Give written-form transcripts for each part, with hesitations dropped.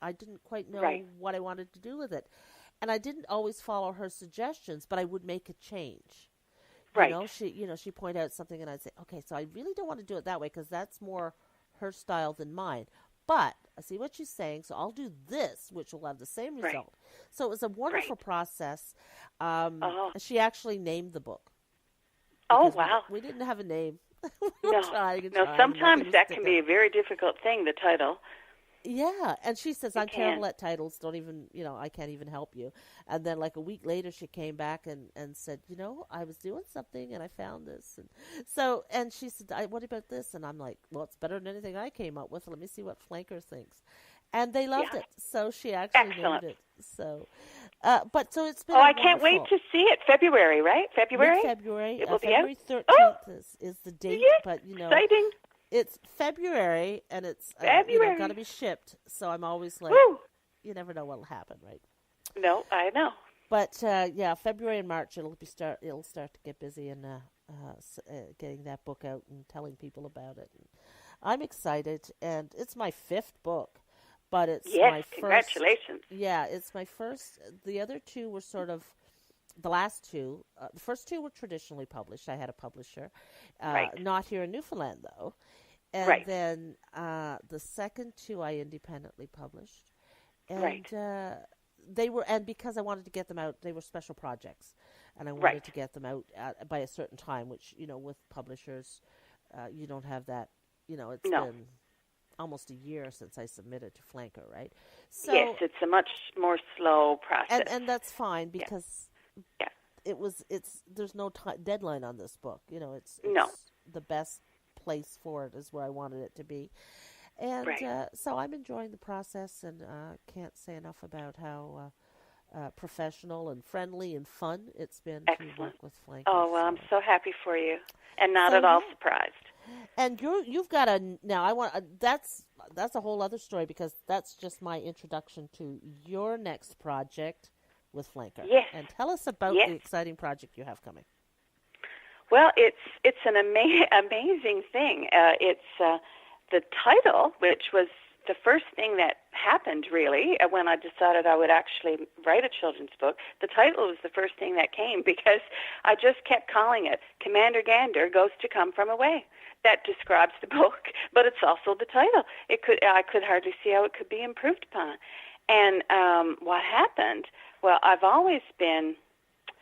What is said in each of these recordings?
I didn't quite know Right. what I wanted to do with it. And I didn't always follow her suggestions, but I would make a change. Right. She pointed out something, and I'd say, okay, so I really don't want to do it that way because that's more her style than mine. But I see what she's saying, so I'll do this, which will have the same Right. result. So it was a wonderful Right. process. Oh. She actually named the book Oh, because wow. we didn't have a name. We were No. trying and No, trying, and sometimes nothing would that stick can be out. a very difficult thing, the title. Yeah, and she says, It I'm can. terrible at titles, don't even, I can't even help you. And then like a week later she came back and said, I was doing something and I found this. And she said, what about this? And I'm like, well, it's better than anything I came up with. Let me see what Flanker thinks. And they loved Yeah. it. So she actually named Excellent. it. So it's been Oh, a I can't wait wonderful to see it. February, right? February? mid-February, It will be out? February Oh, 13th is the date, yes. but Exciting. it's February and it's got to February. be shipped. So I'm always like, Woo. you never know what'll happen, right? No, I know. But yeah, February and March it'll start to get busy and getting that book out and telling people about it. And I'm excited, and it's my fifth book, but it's Yes, my first. congratulations. Yeah, it's my first. The other two were sort of the last two. The first two were traditionally published. I had a publisher, Right. not here in Newfoundland though. And Right. then the second two I independently published, and Right. and because I wanted to get them out, they were special projects, and I Right. wanted to get them out by a certain time, which with publishers, you don't have that. It's No. been almost a year since I submitted to Flanker, right? Yes, So it's a much more slow process. and that's fine Yeah. because Yeah. there's no deadline on this book. No. It's the best place for it is where I wanted it to be. And Right. so I'm enjoying the process, and can't say enough about how professional and friendly and fun it's been to Excellent. work with Flanker. Oh, well, I'm So, so happy for you and not so at all yeah. surprised. And you've got a now. I want that's a whole other story because that's just my introduction to your next project with Flanker. Yes. And tell us about Yes. the exciting project you have coming. Well, it's an amazing thing. It's the title, which was the first thing that happened, really, when I decided I would actually write a children's book. The title was the first thing that came because I just kept calling it Commander Gander Goes to Come From Away. That describes the book, but it's also the title. I could hardly see how it could be improved upon. And what happened? Well, I've always been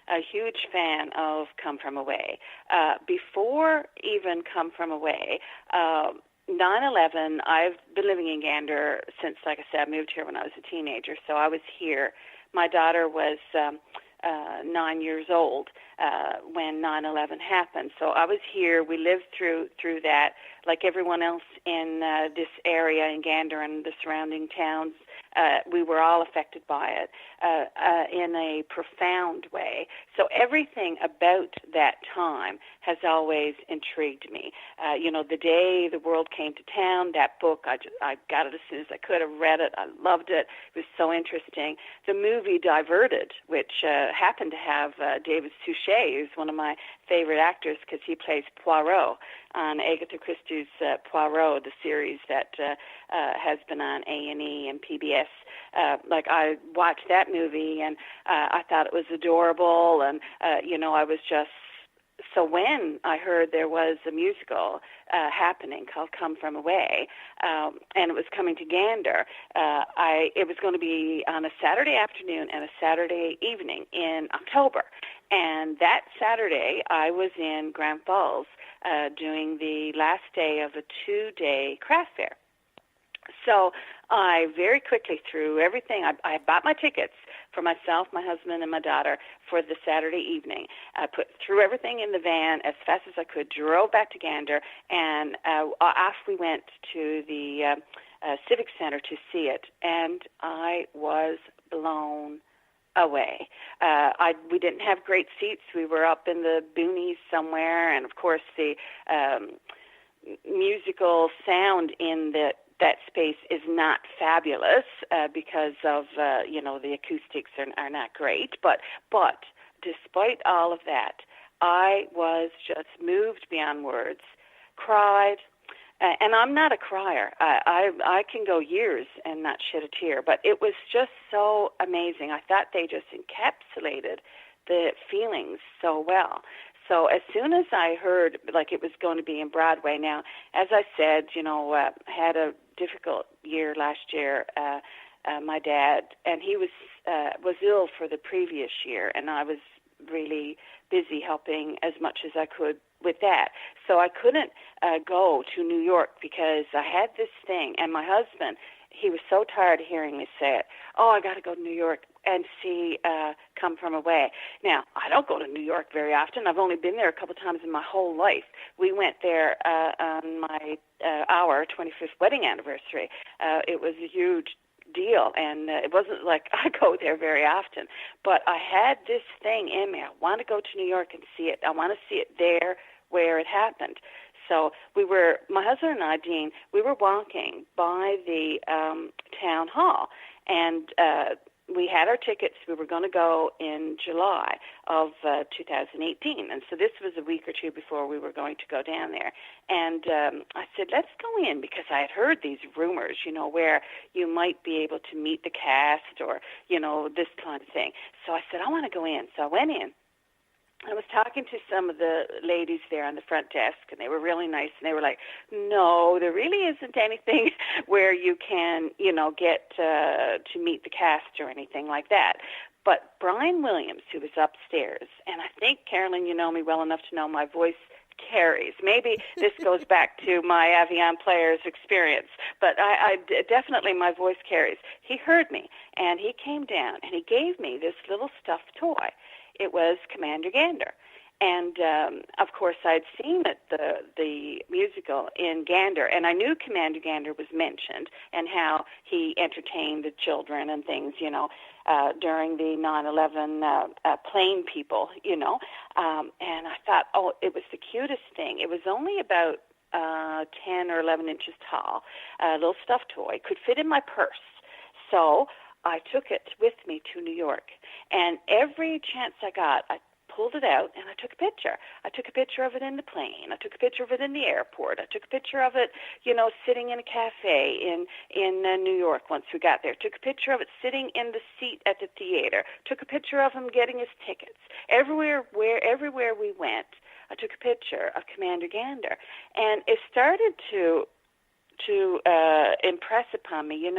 a huge fan of Come From Away. Before even Come From Away, 9/11, I've been living in Gander since, like I said, I moved here when I was a teenager, so I was here. My daughter was 9 years old when 9/11 happened, so I was here. We lived through that, like everyone else in this area in Gander and the surrounding towns. We were all affected by it in a profound way. So everything about that time has always intrigued me. The day the world came to town, that book, I got it as soon as I could. I read it. I loved it. It was so interesting. The movie Diverted, which happened to have David Suchet, who's one of my favorite actors because he plays Poirot on Agatha Christie's Poirot, the series that has been on A&E and PBS. I watched that movie and I thought it was adorable, and I was just so when I heard there was a musical happening called Come From Away, and it was coming to Gander, it was going to be on a Saturday afternoon and a Saturday evening in October. And that Saturday, I was in Grand Falls doing the last day of a 2-day craft fair. So I very quickly threw everything. I bought my tickets for myself, my husband, and my daughter for the Saturday evening. I threw everything in the van as fast as I could, drove back to Gander, and off we went to the Civic Center to see it. And I was blown away. We didn't have great seats. We were up in the boonies somewhere, and of course the musical sound in that space is not fabulous because of the acoustics are not great. But despite all of that, I was just moved beyond words, cried, And I'm not a crier. I can go years and not shed a tear, but it was just so amazing. I thought they just encapsulated the feelings so well. So as soon as I heard like it was going to be in Broadway, now as I said, had a difficult year last year. My dad, and he was ill for the previous year, and I was really busy helping as much as I could with that. So I couldn't go to New York because I had this thing, and my husband, he was so tired of hearing me say it. Oh, I got to go to New York and see Come From Away. Now, I don't go to New York very often. I've only been there a couple times in my whole life. We went there on our 25th wedding anniversary. It was a huge deal, and it wasn't like I go there very often, but I had this thing in me. I want to go to New York and see it. I want to see it there where it happened. So my husband and I, Dean, we were walking by the town hall, and we had our tickets. We were going to go in July of 2018, and so this was a week or two before we were going to go down there. And I said, let's go in, because I had heard these rumors, where you might be able to meet the cast or, this kind of thing. So I said, I want to go in. So I went in. I was talking to some of the ladies there on the front desk, and they were really nice, and they were like, no, there really isn't anything where you can, get to meet the cast or anything like that. But Brian Williams, who was upstairs, and I think, Carolyn, you know me well enough to know my voice carries. Maybe this goes back to my Avion Players experience, but I definitely, my voice carries. He heard me, and he came down, and he gave me this little stuffed toy. It was Commander Gander. And, of course, I'd seen it, the musical in Gander, and I knew Commander Gander was mentioned and how he entertained the children and things, during the 9/11 plane people, and I thought, oh, it was the cutest thing. It was only about 10 or 11 inches tall, a little stuffed toy, could fit in my purse. So I took it with me to New York, and every chance I got, I pulled it out and I took a picture. I took a picture of it in the plane. I took a picture of it in the airport. I took a picture of it, sitting in a cafe in New York once we got there. Took a picture of it sitting in the seat at the theater. Took a picture of him getting his tickets. Everywhere we went, I took a picture of Commander Gander, and it started to impress upon me,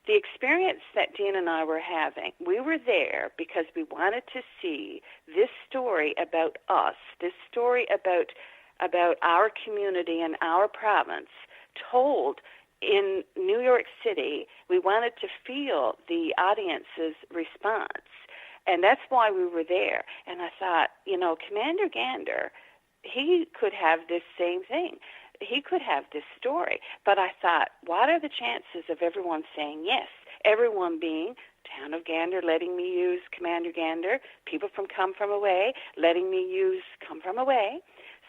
the experience that Dean and I were having. We were there because we wanted to see this story about us, this story about our community and our province told in New York City. We wanted to feel the audience's response, and that's why we were there. And I thought, Commander Gander, he could have this same thing. He could have this story. But I thought, what are the chances of everyone saying yes? Everyone being Town of Gander letting me use Commander Gander, people from Come From Away letting me use Come From Away.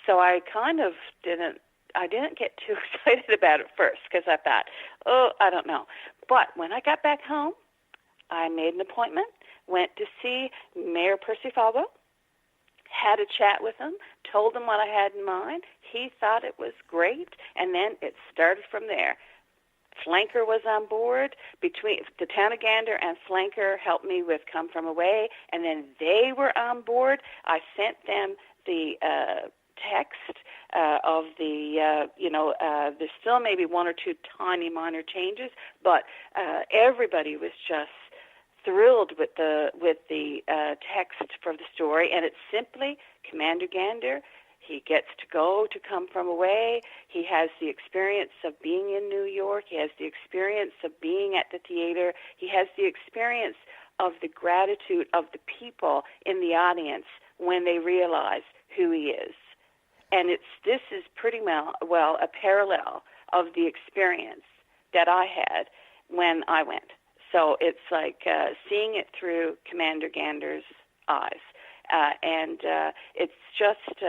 So I kind of didn't get too excited about it first, because I thought, oh, I don't know. But when I got back home, I made an appointment, went to see Mayor Percy Falwell, had a chat with him, told him what I had in mind. He thought it was great, and then it started from there. Flanker was on board. Between the Town of Gander and Flanker helped me with Come From Away, and then they were on board. I sent them the text of the, there's still maybe one or two tiny minor changes, but everybody was just thrilled with the text for the story, and it's simply Commander Gander. He gets to go to Come From Away. He has the experience of being in New York. He has the experience of being at the theater. He has the experience of the gratitude of the people in the audience when they realize who he is. And this is pretty well a parallel of the experience that I had when I went. So it's like seeing it through Commander Gander's eyes, and it's just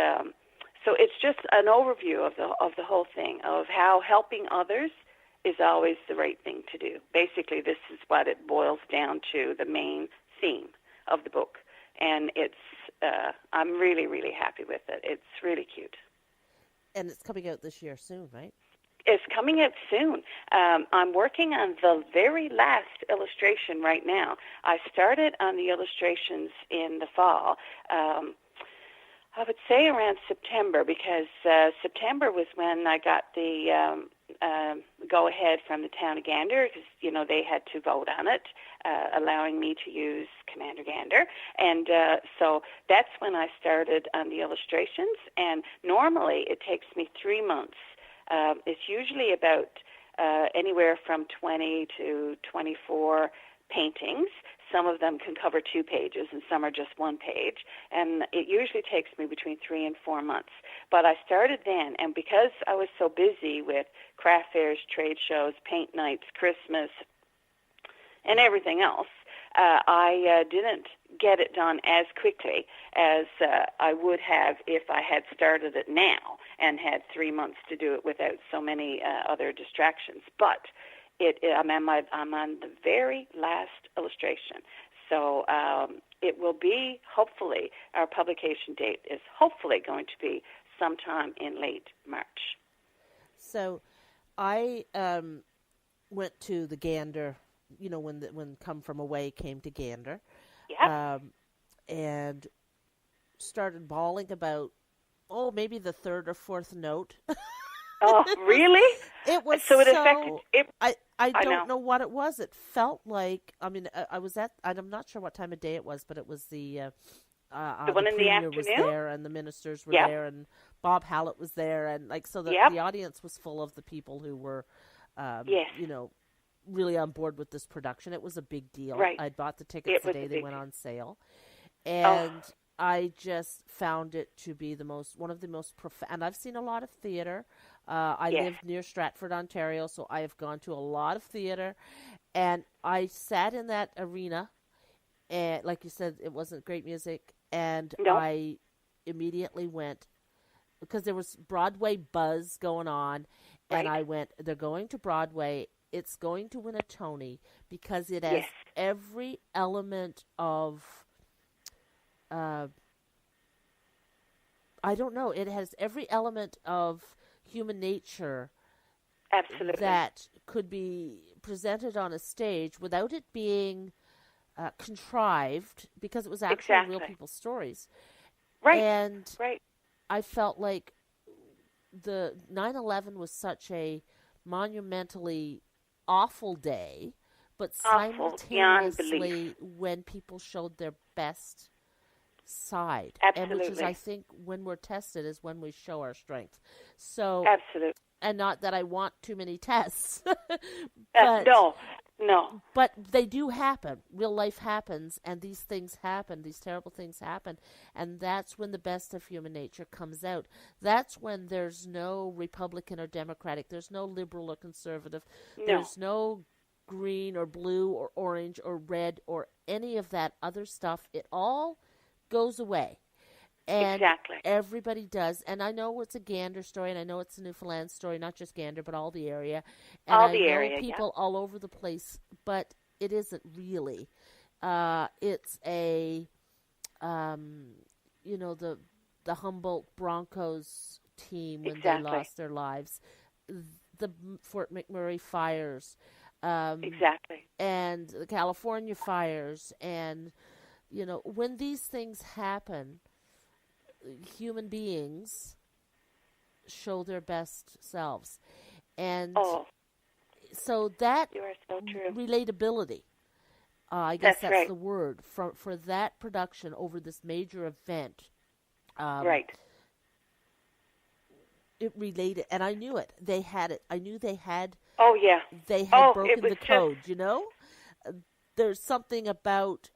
so it's just an overview of the whole thing, of how helping others is always the right thing to do. Basically, this is what it boils down to, the main theme of the book, and it's I'm really, really happy with it. It's really cute. And it's coming out this year soon, right? is coming out soon. I'm working on the very last illustration right now. I started on the illustrations in the fall. I would say around September, because September was when I got the go-ahead from the town of Gander, because, they had to vote on it, allowing me to use Commander Gander. And so that's when I started on the illustrations. And normally it takes me 3 months. It's usually about anywhere from 20 to 24 paintings. Some of them can cover 2 pages, and some are just 1 page. And it usually takes me between 3 and 4 months. But I started then, and because I was so busy with craft fairs, trade shows, paint nights, Christmas, and everything else, I didn't get it done as quickly as I would have if I had started it now and had 3 months to do it without so many other distractions. But I'm on the very last illustration. So it will be, hopefully, our publication date is hopefully going to be sometime in late March. So I went to the Gander, when Come From Away came to Gander. Yep. And started bawling about, maybe the 3rd or 4th note. Oh, really? It was so. It affected it. I don't know what it was. It felt like, I was I'm not sure what time of day it was, but it was the one in the afternoon was there, and the ministers were there, and Bob Hallett was there, and the audience was full of the people who were, really on board with this production. It was a big deal. Right. I bought the tickets the day they went on sale, and I just found it to be one of the most profound. And I've seen a lot of theater. I live near Stratford, Ontario, so I have gone to a lot of theater. And I sat in that arena, and like you said, it wasn't great music. And I immediately went, because there was Broadway buzz going on, and I went, they're going to Broadway. It's going to win a Tony because it has every element of... I don't know. It has every element of human nature that could be presented on a stage without it being contrived, because it was actually real people's stories. Right. And I felt like the 9/11 was such a monumentally awful day, but simultaneously when people showed their best side. Absolutely. And which is, I think, when we're tested is when we show our strength. So, absolutely. And not that I want too many tests. No. But they do happen. Real life happens, and these things happen. These terrible things happen. And that's when the best of human nature comes out. That's when there's no Republican or Democratic. There's no liberal or conservative. No. There's no green or blue or orange or red or any of that other stuff. It all goes away. And everybody does. And I know it's a Gander story, and I know it's a Newfoundland story, not just Gander, but all the area. And I know people all over the place, but it isn't really. It's a, the Humboldt Broncos team when they lost their lives, the Fort McMurray fires, and the California fires, and when these things happen, human beings show their best selves. And so that you are so true. Relatability, I guess that's the word, for that production over this major event. It related, and I knew it. They had it. I knew they had. Oh, yeah. They had broken the code, There's something about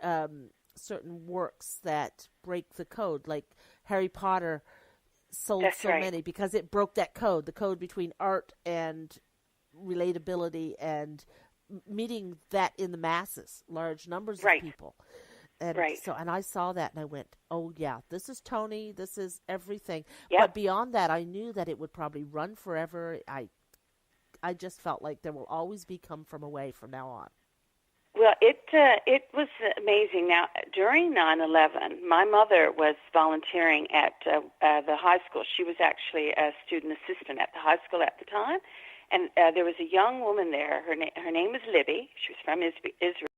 certain works that break the code, like Harry Potter sold many because it broke that code, the code between art and relatability and meeting that in the masses, large numbers of people. And and I saw that and I went, oh yeah, this is Tony, this is everything. Yep. But beyond that, I knew that it would probably run forever. I just felt like there will always be Come From Away from now on. Well, it was amazing. Now, during 9/11, my mother was volunteering at the high school. She was actually a student assistant at the high school at the time, and there was a young woman there. Her name was Libby. She was from Israel.